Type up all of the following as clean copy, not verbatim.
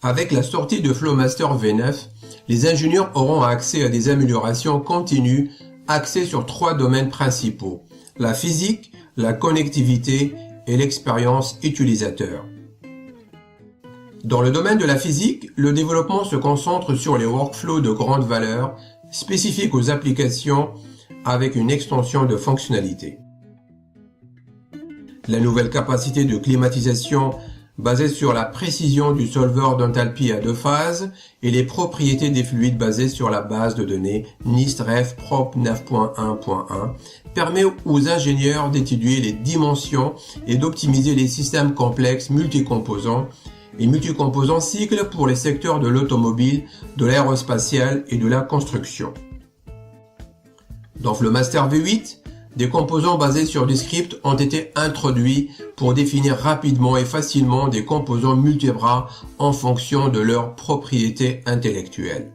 Avec la sortie de Flowmaster V9, les ingénieurs auront accès à des améliorations continues axées sur 3 domaines principaux: la physique, la connectivité et l'expérience utilisateur. Dans le domaine de la physique, le développement se concentre sur les workflows de grande valeur spécifiques aux applications avec une extension de fonctionnalités. La nouvelle capacité de climatisation basée sur la précision du solveur d'enthalpie à 2 phases et les propriétés des fluides basées sur la base de données NIST-REF Prop 9.1.1 permet aux ingénieurs d'étudier les dimensions et d'optimiser les systèmes complexes multicomposants et multicomposants cycles pour les secteurs de l'automobile, de l'aérospatiale et de la construction. Dans Flowmaster V8, des composants basés sur des scripts ont été introduits pour définir rapidement et facilement des composants multibras en fonction de leurs propriétés intellectuelles.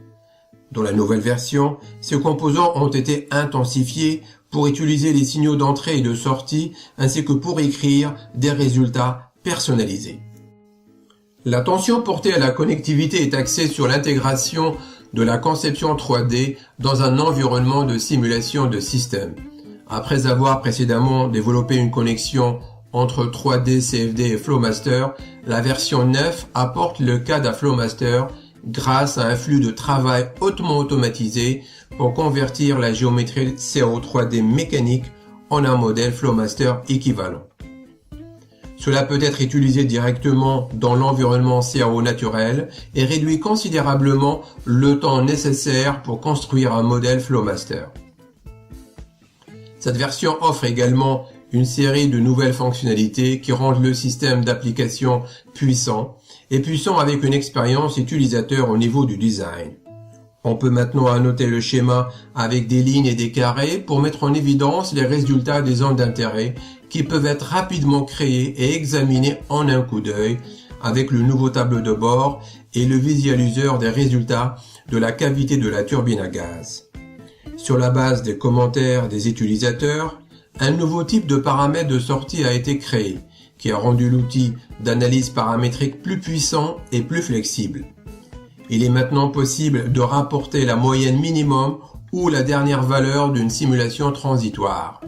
Dans la nouvelle version, ces composants ont été intensifiés pour utiliser les signaux d'entrée et de sortie ainsi que pour écrire des résultats personnalisés. L'attention portée à la connectivité est axée sur l'intégration de la conception 3D dans un environnement de simulation de système. Après avoir précédemment développé une connexion entre 3D, CFD et Flowmaster, la version 9 apporte le CAD à Flowmaster grâce à un flux de travail hautement automatisé pour convertir la géométrie CAO 3D mécanique en un modèle Flowmaster équivalent. Cela peut être utilisé directement dans l'environnement CAO naturel et réduit considérablement le temps nécessaire pour construire un modèle Flowmaster. Cette version offre également une série de nouvelles fonctionnalités qui rendent le système d'application puissant avec une expérience utilisateur au niveau du design. On peut maintenant annoter le schéma avec des lignes et des carrés pour mettre en évidence les résultats des zones d'intérêt qui peuvent être rapidement créés et examinés en un coup d'œil avec le nouveau tableau de bord et le visualiseur des résultats de la cavité de la turbine à gaz. Sur la base des commentaires des utilisateurs, un nouveau type de paramètre de sortie a été créé, qui a rendu l'outil d'analyse paramétrique plus puissant et plus flexible. Il est maintenant possible de rapporter la moyenne minimum ou la dernière valeur d'une simulation transitoire.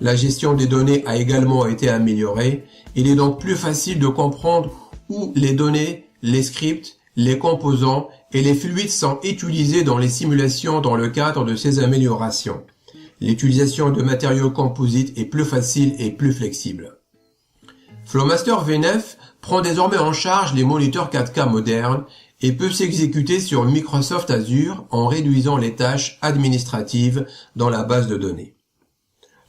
La gestion des données a également été améliorée. Il est donc plus facile de comprendre où les données, les scripts, les composants et les fluides sont utilisés dans les simulations dans le cadre de ces améliorations. L'utilisation de matériaux composites est plus facile et plus flexible. Flowmaster V9 prend désormais en charge les moniteurs 4K modernes et peut s'exécuter sur Microsoft Azure en réduisant les tâches administratives dans la base de données.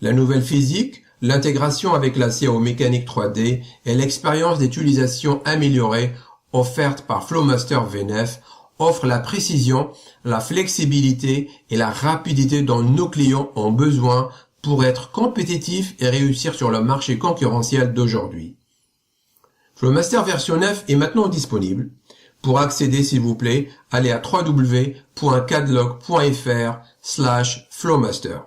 La nouvelle physique, l'intégration avec la CAO mécanique 3D et l'expérience d'utilisation améliorée offerte par Flowmaster V9 offrent la précision, la flexibilité et la rapidité dont nos clients ont besoin pour être compétitifs et réussir sur le marché concurrentiel d'aujourd'hui. Flowmaster version 9 est maintenant disponible. Pour accéder, s'il vous plaît, allez à www.cadlog.fr/Flowmaster.